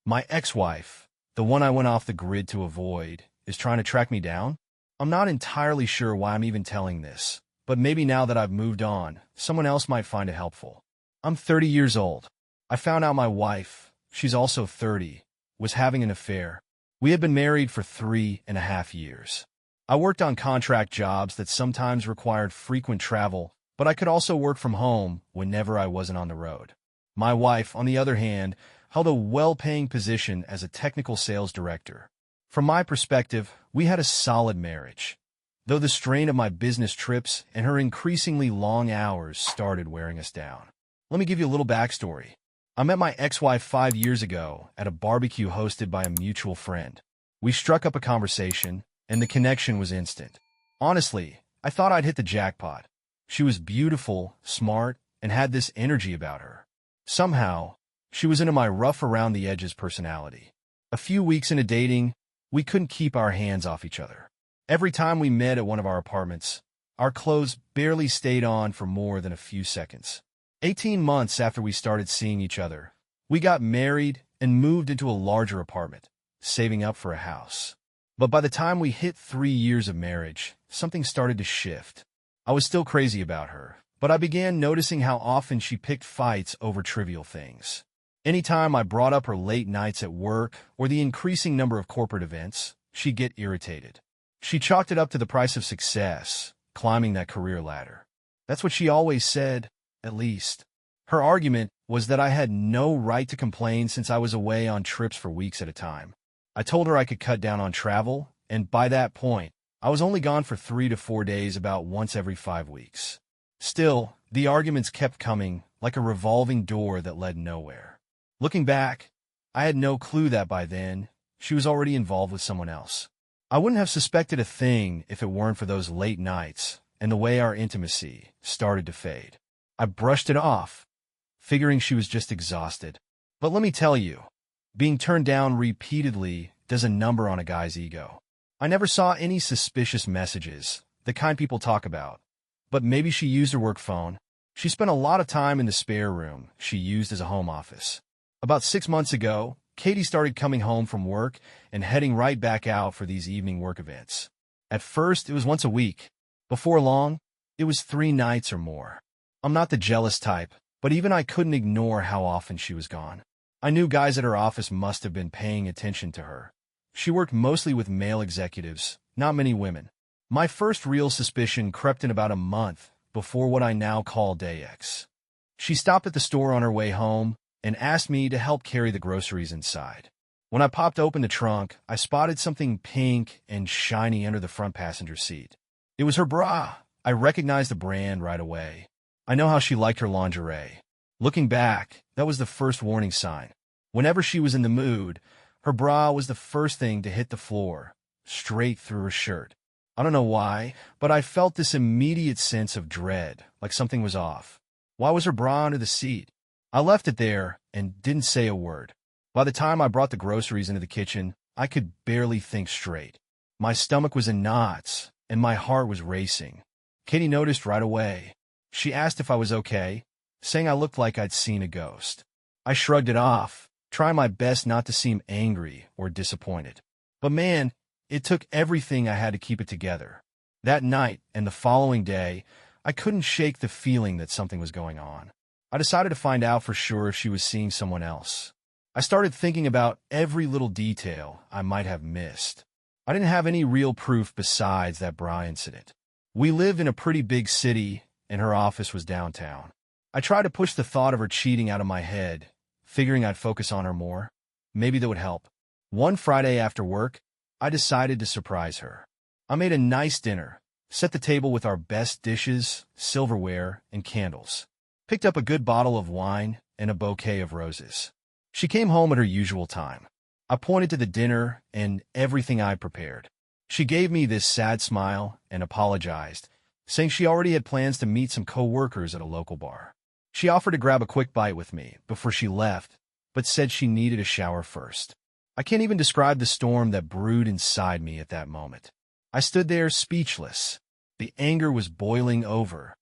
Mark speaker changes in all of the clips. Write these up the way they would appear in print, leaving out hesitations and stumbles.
Speaker 1: My ex-wife, the one I went off the grid to avoid, is trying to track me down? I'm not entirely sure why I'm even telling this, but maybe now that I've moved on, someone else might find it helpful. I'm 30 years old. I found out my wife, she's also 30, was having an affair. We had been married for 3.5 years. I worked on contract jobs that sometimes required frequent travel, but I could also work from home whenever I wasn't on the road. My wife, on the other hand, held a well-paying position as a technical sales director. From my perspective, we had a solid marriage, though the strain of my business trips and her increasingly long hours started wearing us down. Let me give you a little backstory. I met my ex-wife 5 years ago at a barbecue hosted by a mutual friend. We struck up a conversation, and the connection was instant. Honestly, I thought I'd hit the jackpot. She was beautiful, smart, and had this energy about her. Somehow, she was into my rough-around-the-edges personality. A few weeks into dating, we couldn't keep our hands off each other. Every time we met at one of our apartments, our clothes barely stayed on for more than a few seconds. 18 months after we started seeing each other, we got married and moved into a larger apartment, saving up for a house. But by the time we hit 3 years of marriage, something started to shift. I was still crazy about her, but I began noticing how often she picked fights over trivial things. Anytime I brought up her late nights at work or the increasing number of corporate events, she'd get irritated. She chalked it up to the price of success, climbing that career ladder. That's what she always said, at least. Her argument was that I had no right to complain since I was away on trips for weeks at a time. I told her I could cut down on travel, and by that point, I was only gone for 3 to 4 days about once every 5 weeks. Still, the arguments kept coming, like a revolving door that led nowhere. Looking back, I had no clue that by then, she was already involved with someone else. I wouldn't have suspected a thing if it weren't for those late nights and the way our intimacy started to fade. I brushed it off, figuring she was just exhausted. But let me tell you, being turned down repeatedly does a number on a guy's ego. I never saw any suspicious messages, the kind people talk about. But maybe she used her work phone. She spent a lot of time in the spare room she used as a home office. About 6 months ago, Katie started coming home from work and heading right back out for these evening work events. At first, it was once a week. Before long, it was 3 nights or more. I'm not the jealous type, but even I couldn't ignore how often she was gone. I knew guys at her office must have been paying attention to her. She worked mostly with male executives, not many women. My first real suspicion crept in about a month before what I now call Day X. She stopped at the store on her way home and asked me to help carry the groceries inside. When I popped open the trunk, I spotted something pink and shiny under the front passenger seat. It was her bra. I recognized the brand right away. I know how she liked her lingerie. Looking back, that was the first warning sign. Whenever she was in the mood, her bra was the first thing to hit the floor, straight through her shirt. I don't know why, but I felt this immediate sense of dread, like something was off. Why was her bra under the seat? I left it there and didn't say a word. By the time I brought the groceries into the kitchen, I could barely think straight. My stomach was in knots, and my heart was racing. Katie noticed right away. She asked if I was okay, saying I looked like I'd seen a ghost. I shrugged it off, trying my best not to seem angry or disappointed. But man, it took everything I had to keep it together. That night and the following day, I couldn't shake the feeling that something was going on. I decided to find out for sure if she was seeing someone else. I started thinking about every little detail I might have missed. I didn't have any real proof besides that bra incident. We live in a pretty big city, and her office was downtown. I tried to push the thought of her cheating out of my head, figuring I'd focus on her more. Maybe that would help. One Friday after work, I decided to surprise her. I made a nice dinner, set the table with our best dishes, silverware, and candles. Picked up a good bottle of wine and a bouquet of roses. She came home at her usual time. I pointed to the dinner and everything I'd prepared. She gave me this sad smile and apologized, saying she already had plans to meet some co-workers at a local bar. She offered to grab a quick bite with me before she left, but said she needed a shower first. I can't even describe the storm that brewed inside me at that moment. I stood there speechless. The anger was boiling over.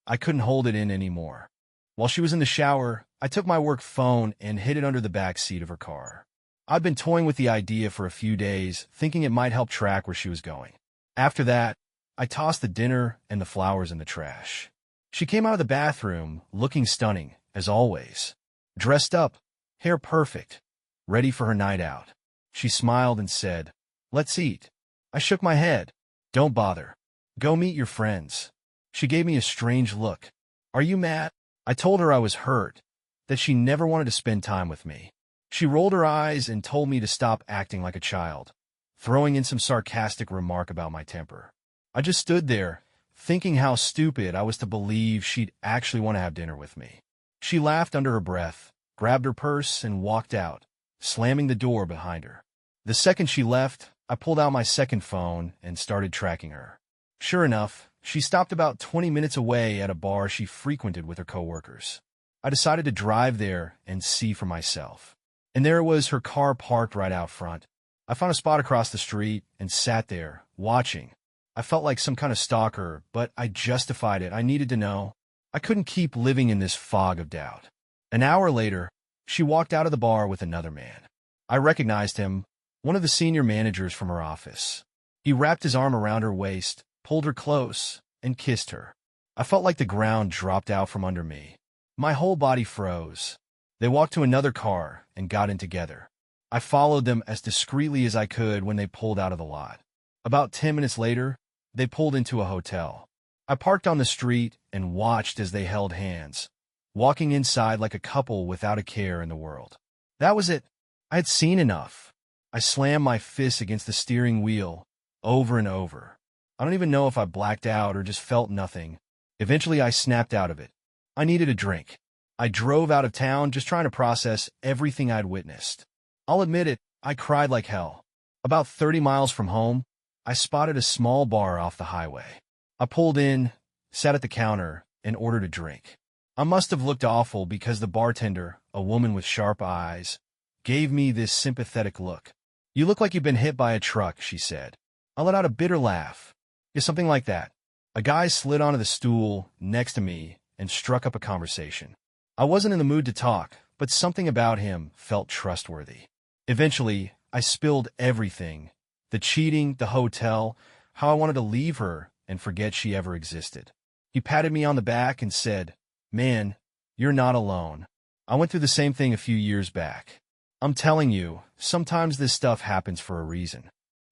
Speaker 1: I couldn't hold it in anymore. While she was in the shower, I took my work phone and hid it under the back seat of her car. I'd been toying with the idea for a few days, thinking it might help track where she was going. After that, I tossed the dinner and the flowers in the trash. She came out of the bathroom, looking stunning, as always. Dressed up, hair perfect, ready for her night out. She smiled and said, "Let's eat." I shook my head. "Don't bother. Go meet your friends." She gave me a strange look. "Are you mad?" I told her I was hurt, that she never wanted to spend time with me. She rolled her eyes and told me to stop acting like a child, throwing in some sarcastic remark about my temper. I just stood there, thinking how stupid I was to believe she'd actually want to have dinner with me. She laughed under her breath, grabbed her purse, and walked out, slamming the door behind her. The second she left, I pulled out my second phone and started tracking her. Sure enough, she stopped about 20 minutes away at a bar she frequented with her coworkers. I decided to drive there and see for myself. And there it was, her car parked right out front. I found a spot across the street and sat there, watching. I felt like some kind of stalker, but I justified it. I needed to know. I couldn't keep living in this fog of doubt. An hour later, she walked out of the bar with another man. I recognized him, one of the senior managers from her office. He wrapped his arm around her waist, pulled her close, and kissed her. I felt like the ground dropped out from under me. My whole body froze. They walked to another car and got in together. I followed them as discreetly as I could when they pulled out of the lot. About 10 minutes later, they pulled into a hotel. I parked on the street and watched as they held hands, walking inside like a couple without a care in the world. That was it. I had seen enough. I slammed my fists against the steering wheel over and over. I don't even know if I blacked out or just felt nothing. Eventually, I snapped out of it. I needed a drink. I drove out of town just trying to process everything I'd witnessed. I'll admit it, I cried like hell. About 30 miles from home, I spotted a small bar off the highway. I pulled in, sat at the counter, and ordered a drink. I must have looked awful because the bartender, a woman with sharp eyes, gave me this sympathetic look. "You look like you've been hit by a truck," she said. I let out a bitter laugh. "Yeah, something like that." A guy slid onto the stool next to me and struck up a conversation. I wasn't in the mood to talk, but something about him felt trustworthy. Eventually, I spilled everything. The cheating, the hotel, how I wanted to leave her and forget she ever existed. He patted me on the back and said, "Man, you're not alone. I went through the same thing a few years back. I'm telling you, sometimes this stuff happens for a reason."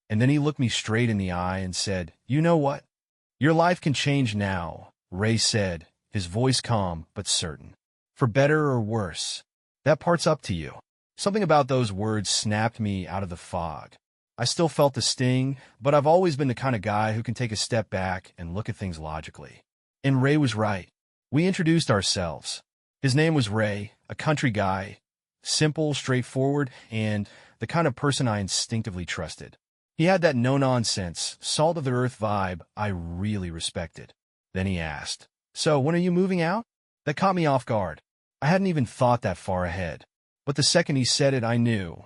Speaker 1: And then he looked me straight in the eye and said, "You know what? Your life can change now," Ray said, his voice calm but certain. "For better or worse. That part's up to you." Something about those words snapped me out of the fog. I still felt the sting, but I've always been the kind of guy who can take a step back and look at things logically. And Ray was right. We introduced ourselves. His name was Ray, a country guy, simple, straightforward, and the kind of person I instinctively trusted. He had that no-nonsense, salt-of-the-earth vibe I really respected. Then he asked, "So, when are you moving out?" That caught me off guard. I hadn't even thought that far ahead. But the second he said it, I knew.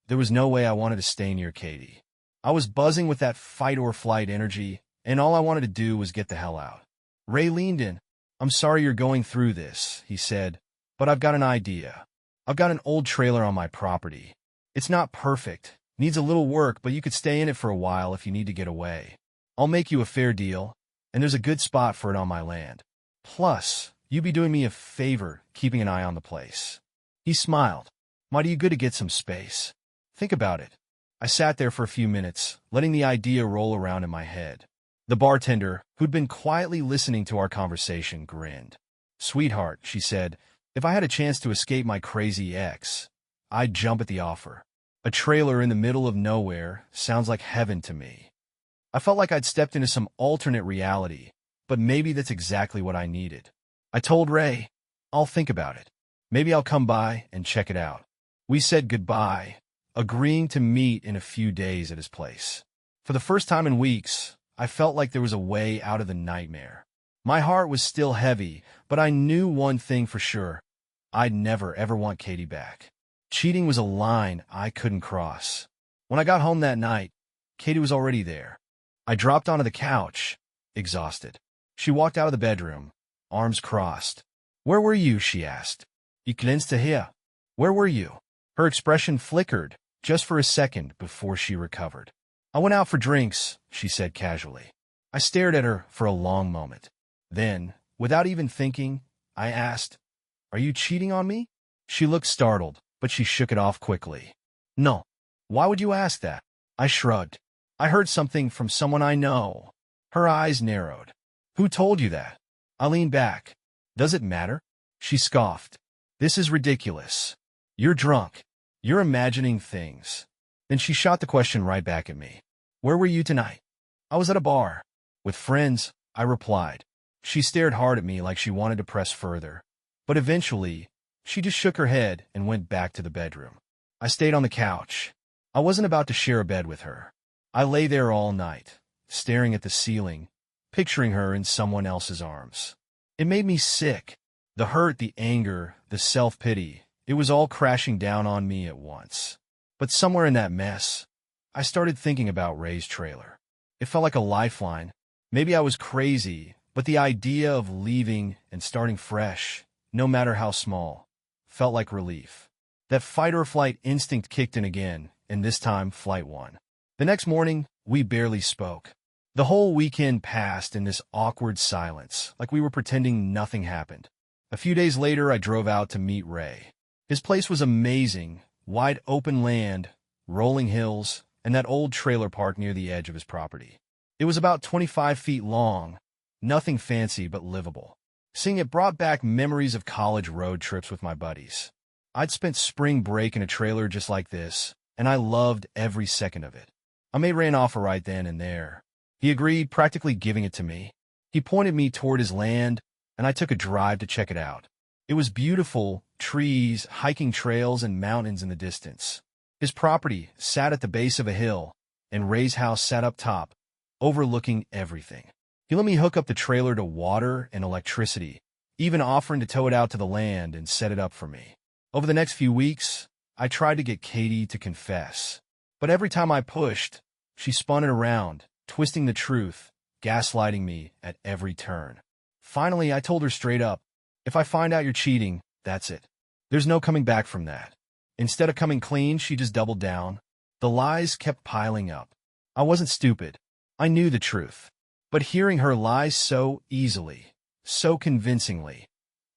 Speaker 1: There was no way I wanted to stay near Katie. I was buzzing with that fight-or-flight energy, and all I wanted to do was get the hell out. Ray leaned in. "I'm sorry you're going through this," he said, "but I've got an idea. I've got an old trailer on my property. It's not perfect, needs a little work, but you could stay in it for a while if you need to get away. I'll make you a fair deal, and there's a good spot for it on my land. Plus, you'd be doing me a favor keeping an eye on the place." He smiled. "Mighty you good to get some space. Think about it." I sat there for a few minutes, letting the idea roll around in my head. The bartender, who'd been quietly listening to our conversation, grinned. "Sweetheart," she said, "if I had a chance to escape my crazy ex, I'd jump at the offer. A trailer in the middle of nowhere sounds like heaven to me." I felt like I'd stepped into some alternate reality, but maybe that's exactly what I needed. I told Ray, "I'll think about it. Maybe I'll come by and check it out." We said goodbye, agreeing to meet in a few days at his place. For the first time in weeks, I felt like there was a way out of the nightmare. My heart was still heavy, but I knew one thing for sure. I'd never, ever want Katie back. Cheating was a line I couldn't cross. When I got home that night, Katie was already there. I dropped onto the couch, exhausted. She walked out of the bedroom, arms crossed. "Where were you?" she asked. "Ich glänzte hier." Where were you? Her expression flickered, just for a second before she recovered. "I went out for drinks," she said casually. I stared at her for a long moment. Then, without even thinking, I asked, "Are you cheating on me?" She looked startled, but she shook it off quickly. "No. Why would you ask that?" I shrugged. "I heard something from someone I know." Her eyes narrowed. "Who told you that?" I leaned back. "Does it matter?" She scoffed. "This is ridiculous. You're drunk. You're imagining things." Then she shot the question right back at me. "Where were you tonight?" "I was at a bar. With friends," I replied. She stared hard at me like she wanted to press further. But eventually, she just shook her head and went back to the bedroom. I stayed on the couch. I wasn't about to share a bed with her. I lay there all night, staring at the ceiling, picturing her in someone else's arms. It made me sick. The hurt, the anger, the self-pity, it was all crashing down on me at once. But somewhere in that mess, I started thinking about Ray's trailer. It felt like a lifeline. Maybe I was crazy, but the idea of leaving and starting fresh, no matter how small, felt like relief. That fight-or-flight instinct kicked in again, and this time flight won. The next morning, we barely spoke. The whole weekend passed in this awkward silence, like we were pretending nothing happened. A few days later, I drove out to meet Ray. His place was amazing, wide open land, rolling hills, and that old trailer park near the edge of his property. It was about 25 feet long, nothing fancy but livable. Seeing it brought back memories of college road trips with my buddies. I'd spent spring break in a trailer just like this, and I loved every second of it. I made Ray an offer right then and there. He agreed, practically giving it to me. He pointed me toward his land, and I took a drive to check it out. It was beautiful, trees, hiking trails, and mountains in the distance. His property sat at the base of a hill, and Ray's house sat up top, overlooking everything. He let me hook up the trailer to water and electricity, even offering to tow it out to the land and set it up for me. Over the next few weeks, I tried to get Katie to confess. But every time I pushed, she spun it around, twisting the truth, gaslighting me at every turn. Finally, I told her straight up, "If I find out you're cheating, that's it. There's no coming back from that." Instead of coming clean, she just doubled down. The lies kept piling up. I wasn't stupid. I knew the truth. But hearing her lie so easily, so convincingly,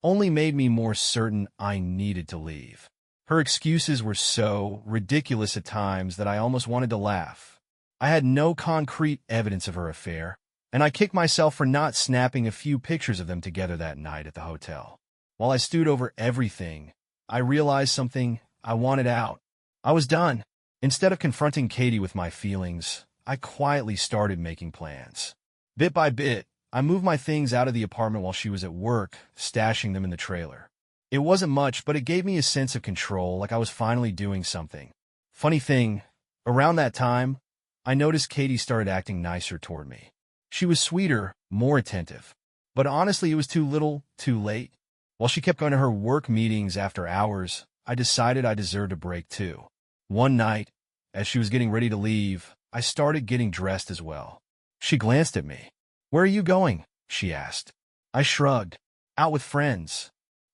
Speaker 1: only made me more certain I needed to leave. Her excuses were so ridiculous at times that I almost wanted to laugh. I had no concrete evidence of her affair, and I kicked myself for not snapping a few pictures of them together that night at the hotel. While I stewed over everything, I realized something. I wanted out. I was done. Instead of confronting Katie with my feelings, I quietly started making plans. Bit by bit, I moved my things out of the apartment while she was at work, stashing them in the trailer. It wasn't much, but it gave me a sense of control, like I was finally doing something. Funny thing, around that time, I noticed Katie started acting nicer toward me. She was sweeter, more attentive. But honestly, it was too little, too late. While she kept going to her work meetings after hours, I decided I deserved a break too. One night, as she was getting ready to leave, I started getting dressed as well. She glanced at me. "Where are you going?" she asked. I shrugged. "Out with friends."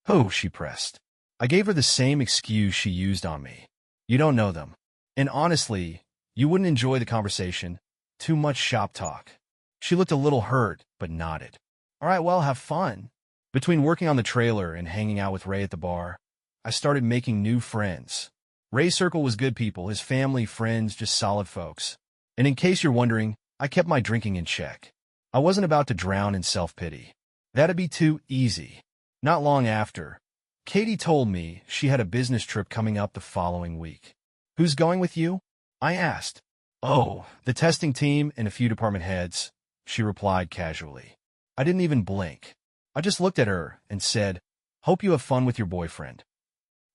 Speaker 1: "Who?" she pressed. I gave her the same excuse she used on me. "You don't know them. And honestly, you wouldn't enjoy the conversation. Too much shop talk." She looked a little hurt, but nodded. "All right, well, have fun." Between working on the trailer and hanging out with Ray at the bar, I started making new friends. Ray's circle was good people, his family, friends, just solid folks. And in case you're wondering, I kept my drinking in check. I wasn't about to drown in self-pity. That'd be too easy. Not long after, Katie told me she had a business trip coming up the following week. "Who's going with you?" I asked. "Oh, the testing team and a few department heads," she replied casually. I didn't even blink. I just looked at her and said, "Hope you have fun with your boyfriend."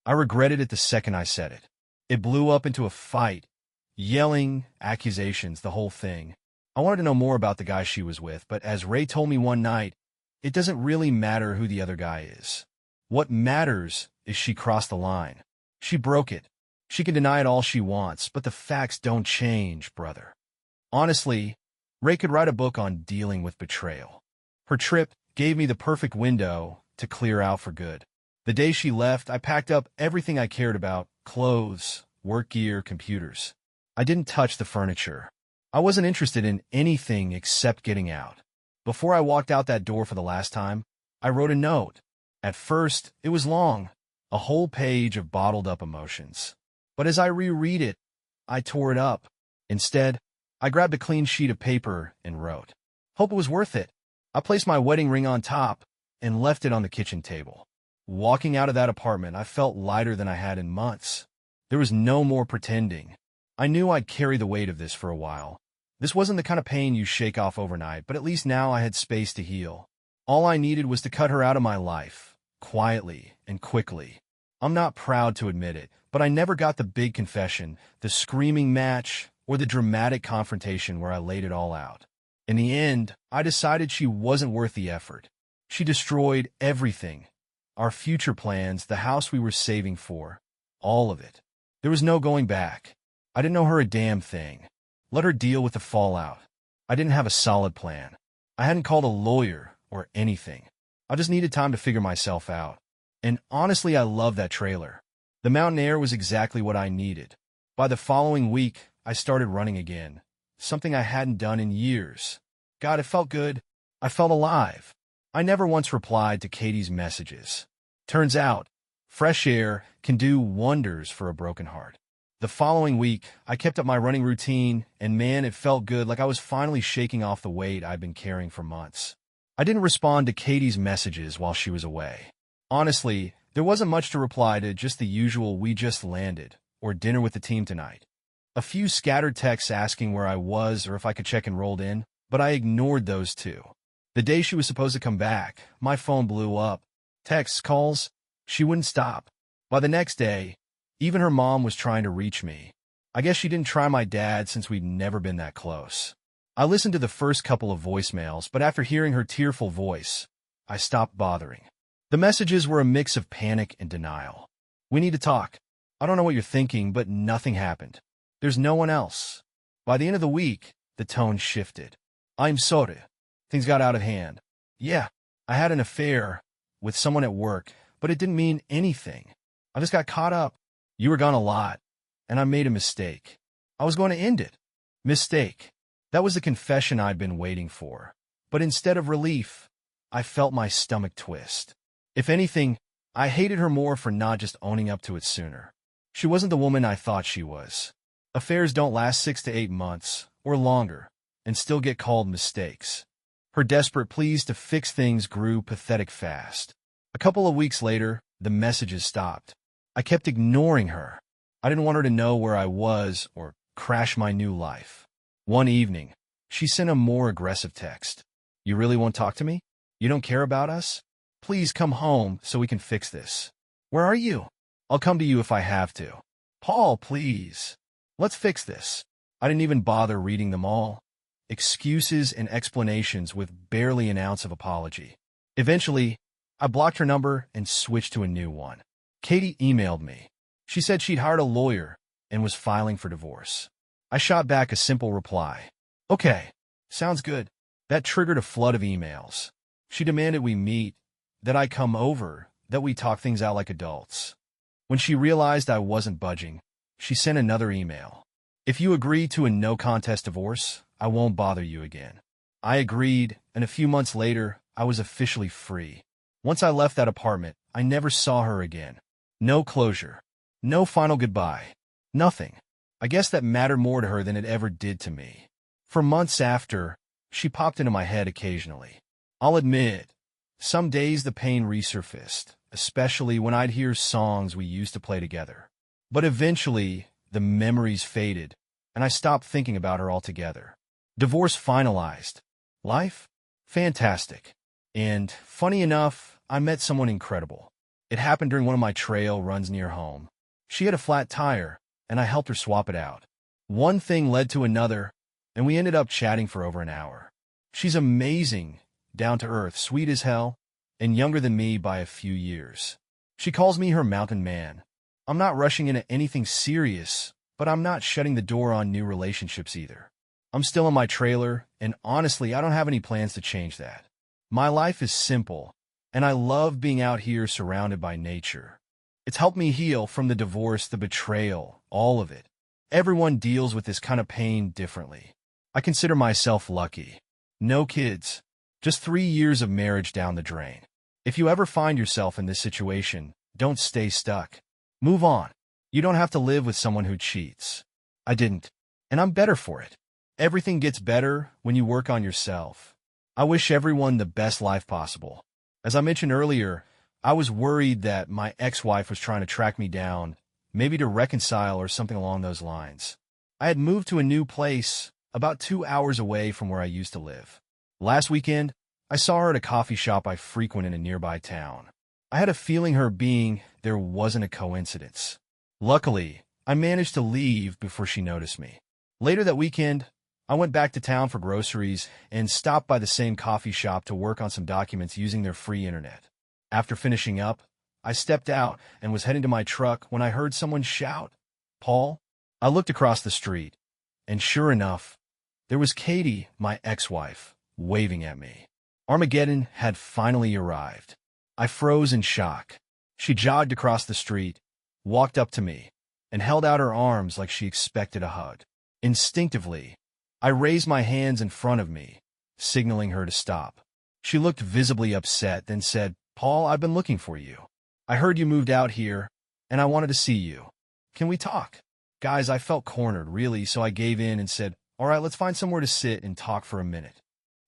Speaker 1: I regretted it the second I said it. It blew up into a fight, yelling, accusations, the whole thing. I wanted to know more about the guy she was with, but as Ray told me one night, it doesn't really matter who the other guy is. What matters is she crossed the line. She broke it. She can deny it all she wants, but the facts don't change, brother. Honestly, Ray could write a book on dealing with betrayal. Her trip gave me the perfect window to clear out for good. The day she left, I packed up everything I cared about: clothes, work gear, computers. I didn't touch the furniture. I wasn't interested in anything except getting out. Before I walked out that door for the last time, I wrote a note. At first, it was long, a whole page of bottled-up emotions. But as I reread it, I tore it up. Instead, I grabbed a clean sheet of paper and wrote, "Hope it was worth it." I placed my wedding ring on top and left it on the kitchen table. Walking out of that apartment, I felt lighter than I had in months. There was no more pretending. I knew I'd carry the weight of this for a while. This wasn't the kind of pain you shake off overnight, but at least now I had space to heal. All I needed was to cut her out of my life, quietly and quickly. I'm not proud to admit it, but I never got the big confession, the screaming match, or the dramatic confrontation where I laid it all out. In the end, I decided she wasn't worth the effort. She destroyed everything. Our future plans, the house we were saving for, all of it. There was no going back. I didn't know her a damn thing. Let her deal with the fallout. I didn't have a solid plan. I hadn't called a lawyer or anything. I just needed time to figure myself out. And honestly, I love that trailer. The mountain air was exactly what I needed. By the following week, I started running again. Something I hadn't done in years. God, it felt good. I felt alive. I never once replied to Katie's messages. Turns out, fresh air can do wonders for a broken heart. The following week, I kept up my running routine, and man, it felt good, like I was finally shaking off the weight I'd been carrying for months. I didn't respond to Katie's messages while she was away. Honestly, there wasn't much to reply to, just the usual "we just landed" or "dinner with the team tonight." A few scattered texts asking where I was or if I could check enrolled in, but I ignored those too. The day she was supposed to come back, my phone blew up. Texts, calls, she wouldn't stop. By the next day, even her mom was trying to reach me. I guess she didn't try my dad since we'd never been that close. I listened to the first couple of voicemails, but after hearing her tearful voice, I stopped bothering. The messages were a mix of panic and denial. "We need to talk. I don't know what you're thinking, but nothing happened. There's no one else." By the end of the week, the tone shifted. "I'm sorry. Things got out of hand. Yeah, I had an affair with someone at work, but it didn't mean anything. I just got caught up. You were gone a lot, and I made a mistake. I was going to end it." Mistake. That was the confession I'd been waiting for. But instead of relief, I felt my stomach twist. If anything, I hated her more for not just owning up to it sooner. She wasn't the woman I thought she was. Affairs don't last 6 to 8 months, or longer, and still get called mistakes. Her desperate pleas to fix things grew pathetic fast. A couple of weeks later, the messages stopped. I kept ignoring her. I didn't want her to know where I was or crash my new life. One evening, she sent a more aggressive text. "You really won't talk to me? You don't care about us? Please come home so we can fix this." "Where are you?" "I'll come to you if I have to." "Paul, please. Let's fix this." I didn't even bother reading them all. Excuses and explanations with barely an ounce of apology. Eventually, I blocked her number and switched to a new one. Katie emailed me. She said she'd hired a lawyer and was filing for divorce. I shot back a simple reply. "Okay, sounds good." That triggered a flood of emails. She demanded we meet, that I come over, that we talk things out like adults. When she realized I wasn't budging, she sent another email. "If you agree to a no-contest divorce, I won't bother you again." I agreed, and a few months later, I was officially free. Once I left that apartment, I never saw her again. No closure. No final goodbye. Nothing. I guess that mattered more to her than it ever did to me. For months after, she popped into my head occasionally. I'll admit, some days the pain resurfaced, especially when I'd hear songs we used to play together. But eventually, the memories faded, and I stopped thinking about her altogether. Divorce finalized. Life? Fantastic. And, funny enough, I met someone incredible. It happened during one of my trail runs near home. She had a flat tire, and I helped her swap it out. One thing led to another, and we ended up chatting for over an hour. She's amazing, down to earth, sweet as hell, and younger than me by a few years. She calls me her mountain man. I'm not rushing into anything serious, but I'm not shutting the door on new relationships either. I'm still in my trailer, and honestly, I don't have any plans to change that. My life is simple, and I love being out here surrounded by nature. It's helped me heal from the divorce, the betrayal, all of it. Everyone deals with this kind of pain differently. I consider myself lucky. No kids. Just 3 years of marriage down the drain. If you ever find yourself in this situation, don't stay stuck. Move on. You don't have to live with someone who cheats. I didn't. And I'm better for it. Everything gets better when you work on yourself. I wish everyone the best life possible. As I mentioned earlier, I was worried that my ex-wife was trying to track me down, maybe to reconcile or something along those lines. I had moved to a new place about 2 hours away from where I used to live. Last weekend, I saw her at a coffee shop I frequent in a nearby town. I had a feeling her being there wasn't a coincidence. Luckily, I managed to leave before she noticed me. Later that weekend, I went back to town for groceries and stopped by the same coffee shop to work on some documents using their free internet. After finishing up, I stepped out and was heading to my truck when I heard someone shout, "Paul?" I looked across the street, and sure enough, there was Katie, my ex-wife, waving at me. Armageddon had finally arrived. I froze in shock. She jogged across the street, walked up to me, and held out her arms like she expected a hug. Instinctively, I raised my hands in front of me, signaling her to stop. She looked visibly upset, then said, "Paul, I've been looking for you. I heard you moved out here, and I wanted to see you. Can we talk?" Guys, I felt cornered, really, so I gave in and said, "All right, let's find somewhere to sit and talk for a minute."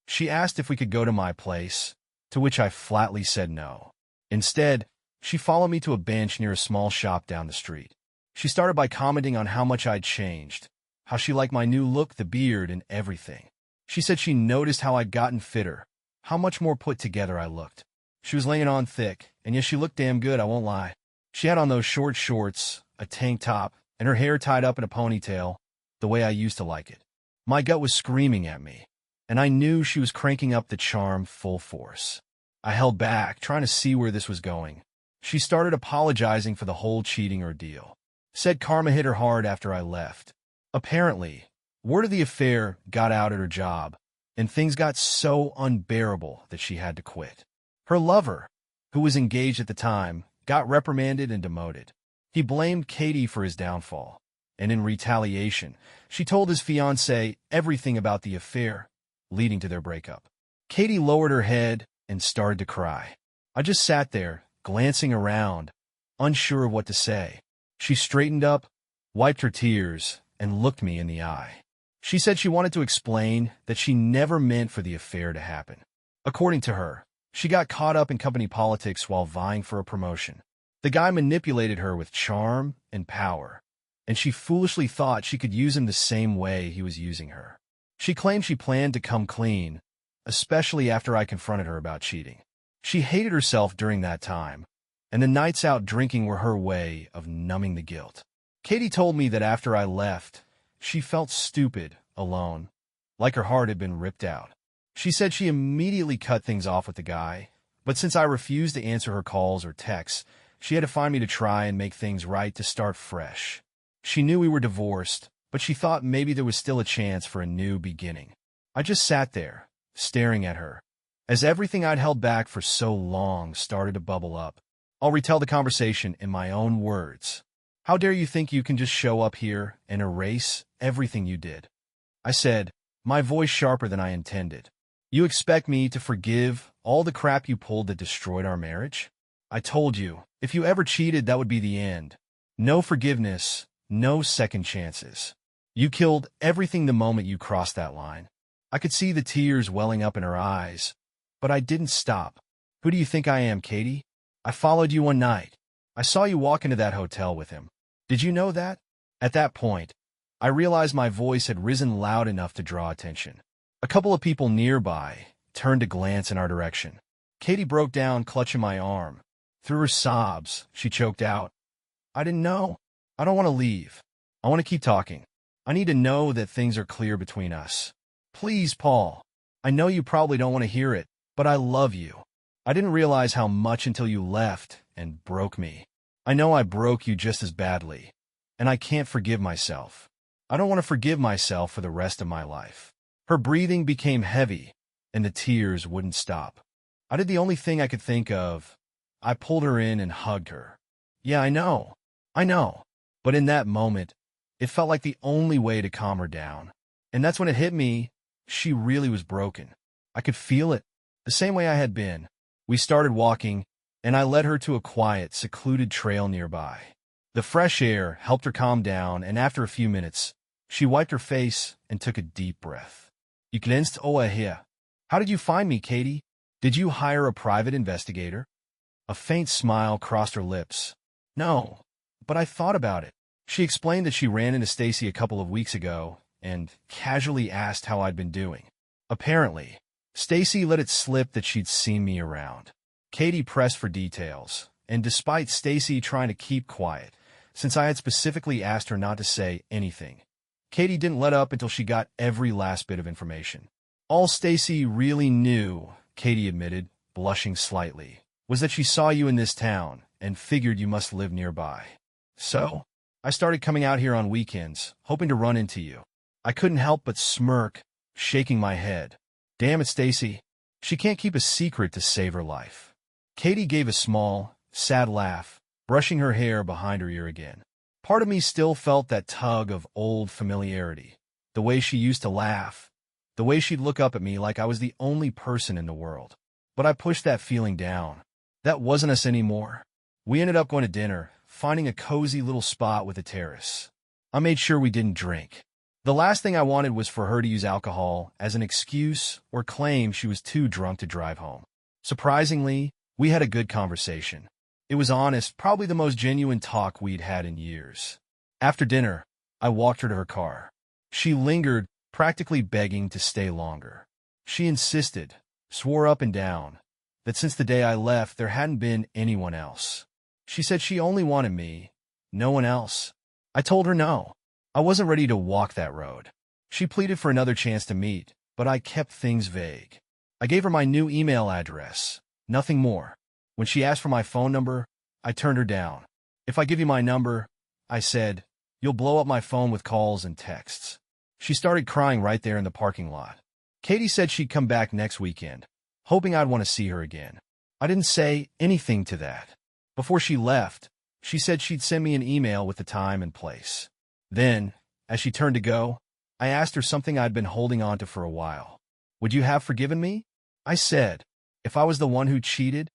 Speaker 1: She asked if we could go to my place, to which I flatly said no. Instead, she followed me to a bench near a small shop down the street. She started by commenting on how much I'd changed, how she liked my new look, the beard, and everything. She said she noticed how I'd gotten fitter, how much more put together I looked. She was laying on thick, and yes, she looked damn good, I won't lie. She had on those short shorts, a tank top, and her hair tied up in a ponytail, the way I used to like it. My gut was screaming at me, and I knew she was cranking up the charm full force. I held back, trying to see where this was going. She started apologizing for the whole cheating ordeal. Said karma hit her hard after I left. Apparently, word of the affair got out at her job, and things got so unbearable that she had to quit. Her lover, who was engaged at the time, got reprimanded and demoted. He blamed Katie for his downfall, and in retaliation, she told his fiancée everything about the affair, leading to their breakup. Katie lowered her head and started to cry. I just sat there, glancing around, unsure of what to say. She straightened up, wiped her tears, and looked me in the eye. She said she wanted to explain that she never meant for the affair to happen. According to her, she got caught up in company politics while vying for a promotion. The guy manipulated her with charm and power, and she foolishly thought she could use him the same way he was using her. She claimed she planned to come clean, especially after I confronted her about cheating. She hated herself during that time, and the nights out drinking were her way of numbing the guilt. Katie told me that after I left, she felt stupid, alone, like her heart had been ripped out. She said she immediately cut things off with the guy, but since I refused to answer her calls or texts, she had to find me to try and make things right to start fresh. She knew we were divorced, but she thought maybe there was still a chance for a new beginning. I just sat there, staring at her, as everything I'd held back for so long started to bubble up. I'll retell the conversation in my own words. "How dare you think you can just show up here and erase everything you did?" I said, my voice sharper than I intended. "You expect me to forgive all the crap you pulled that destroyed our marriage? I told you, if you ever cheated, that would be the end. No forgiveness, no second chances. You killed everything the moment you crossed that line." I could see the tears welling up in her eyes, but I didn't stop. "Who do you think I am, Katie? I followed you one night. I saw you walk into that hotel with him. Did you know that?" At that point, I realized my voice had risen loud enough to draw attention. A couple of people nearby turned to glance in our direction. Katie broke down, clutching my arm. Through her sobs, she choked out, "I didn't know. I don't want to leave. I want to keep talking. I need to know that things are clear between us. Please, Paul. I know you probably don't want to hear it, but I love you. I didn't realize how much until you left and broke me. I know I broke you just as badly, and I can't forgive myself. I don't want to forgive myself for the rest of my life." Her breathing became heavy, and the tears wouldn't stop. I did the only thing I could think of. I pulled her in and hugged her. "Yeah, I know. But in that moment, it felt like the only way to calm her down. And that's when it hit me, she really was broken. I could feel it, the same way I had been. We started walking, and I led her to a quiet, secluded trail nearby. The fresh air helped her calm down, and after a few minutes, she wiped her face and took a deep breath. You glänzt hier. How did you find me, Katie? Did you hire a private investigator? A faint smile crossed her lips. No, but I thought about it. She explained that she ran into Stacy a couple of weeks ago and casually asked how I'd been doing. Apparently, Stacy let it slip that she'd seen me around. Katie pressed for details, and despite Stacy trying to keep quiet, since I had specifically asked her not to say anything, Katie didn't let up until she got every last bit of information. All Stacy really knew, Katie admitted, blushing slightly, was that she saw you in this town and figured you must live nearby. So, I started coming out here on weekends, hoping to run into you. I couldn't help but smirk, shaking my head. Damn it, Stacy. She can't keep a secret to save her life. Katie gave a small, sad laugh, brushing her hair behind her ear again. Part of me still felt that tug of old familiarity, the way she used to laugh, the way she'd look up at me like I was the only person in the world. But I pushed that feeling down. That wasn't us anymore. We ended up going to dinner, finding a cozy little spot with a terrace. I made sure we didn't drink. The last thing I wanted was for her to use alcohol as an excuse or claim she was too drunk to drive home. Surprisingly, we had a good conversation. It was honest, probably the most genuine talk we'd had in years. After dinner, I walked her to her car. She lingered, practically begging to stay longer. She insisted, swore up and down, that since the day I left, there hadn't been anyone else. She said she only wanted me, no one else. I told her no. I wasn't ready to walk that road. She pleaded for another chance to meet, but I kept things vague. I gave her my new email address, nothing more. When she asked for my phone number, I turned her down. If I give you my number, I said, you'll blow up my phone with calls and texts. She started crying right there in the parking lot. Katie said she'd come back next weekend, hoping I'd want to see her again. I didn't say anything to that. Before she left, she said she'd send me an email with the time and place. Then, as she turned to go, I asked her something I'd been holding on to for a while. Would you have forgiven me? I said, if I was the one who cheated.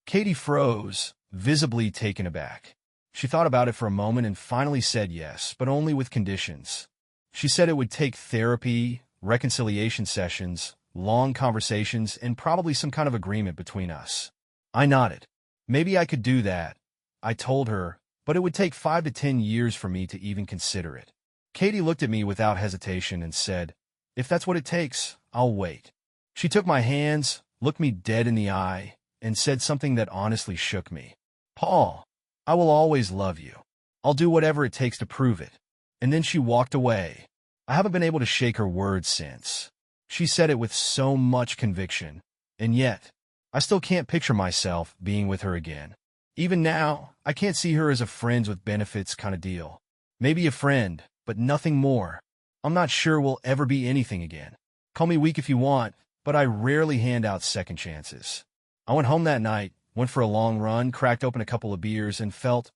Speaker 1: Katie froze, visibly taken aback. She thought about it for a moment and finally said yes, but only with conditions. She said it would take therapy, reconciliation sessions, long conversations, and probably some kind of agreement between us. I nodded. Maybe I could do that, I told her, but it would take 5 to 10 years for me to even consider it. Katie looked at me without hesitation and said, if that's what it takes, I'll wait. She took my hands, looked me dead in the eye, and said something that honestly shook me. Paul, I will always love you. I'll do whatever it takes to prove it. And then she walked away. I haven't been able to shake her words since. She said it with so much conviction, and yet, I still can't picture myself being with her again. Even now, I can't see her as a friends with benefits kind of deal. Maybe a friend, but nothing more. I'm not sure we'll ever be anything again. Call me weak if you want, but I rarely hand out second chances. I went home that night, went for a long run, cracked open a couple of beers, and felt,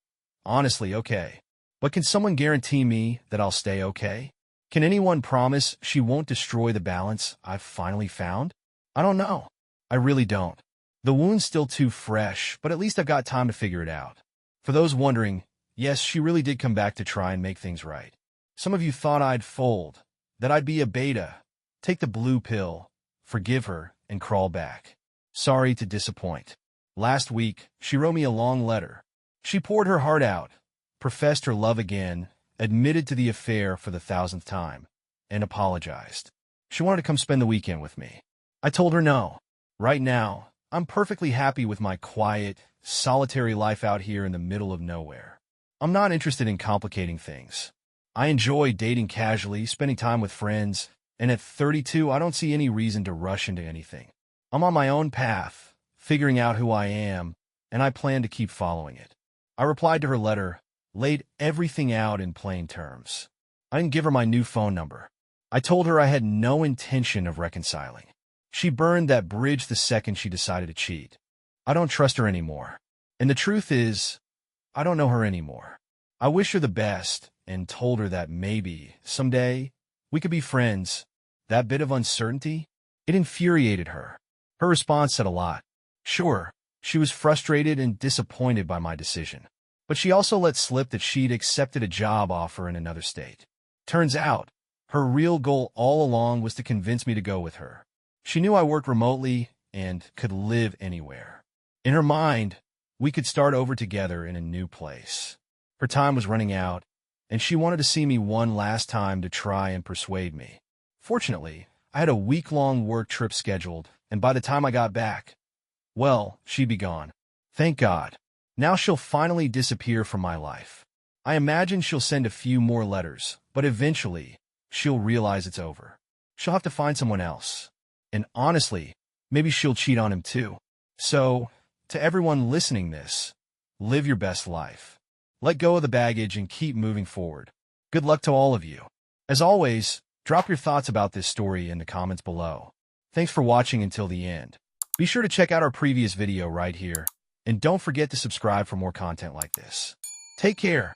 Speaker 1: honestly, okay. But can someone guarantee me that I'll stay okay? Can anyone promise she won't destroy the balance I've finally found? I don't know. I really don't. The wound's still too fresh, but at least I've got time to figure it out. For those wondering, yes, she really did come back to try and make things right. Some of you thought I'd fold, that I'd be a beta, take the blue pill, forgive her, and crawl back. Sorry to disappoint. Last week, she wrote me a long letter. She poured her heart out, professed her love again, admitted to the affair for the 1000th time, and apologized. She wanted to come spend the weekend with me. I told her no. Right now, I'm perfectly happy with my quiet, solitary life out here in the middle of nowhere. I'm not interested in complicating things. I enjoy dating casually, spending time with friends, and at 32, I don't see any reason to rush into anything. I'm on my own path, figuring out who I am, and I plan to keep following it. I replied to her letter, laid everything out in plain terms. I didn't give her my new phone number. I told her I had no intention of reconciling. She burned that bridge the second she decided to cheat. I don't trust her anymore. And the truth is, I don't know her anymore. I wish her the best and told her that maybe, someday, we could be friends. That bit of uncertainty, it infuriated her. Her response said a lot. Sure, she was frustrated and disappointed by my decision, but she also let slip that she'd accepted a job offer in another state. Turns out, her real goal all along was to convince me to go with her. She knew I worked remotely and could live anywhere. In her mind, we could start over together in a new place. Her time was running out, and she wanted to see me one last time to try and persuade me. Fortunately, I had a week-long work trip scheduled, and by the time I got back, well, she'd be gone. Thank God. Now she'll finally disappear from my life. I imagine she'll send a few more letters, but eventually, she'll realize it's over. She'll have to find someone else. And honestly, maybe she'll cheat on him too. So, to everyone listening this, live your best life. Let go of the baggage and keep moving forward. Good luck to all of you. As always, drop your thoughts about this story in the comments below. Thanks for watching until the end. Be sure to check out our previous video right here, and don't forget to subscribe for more content like this. Take care.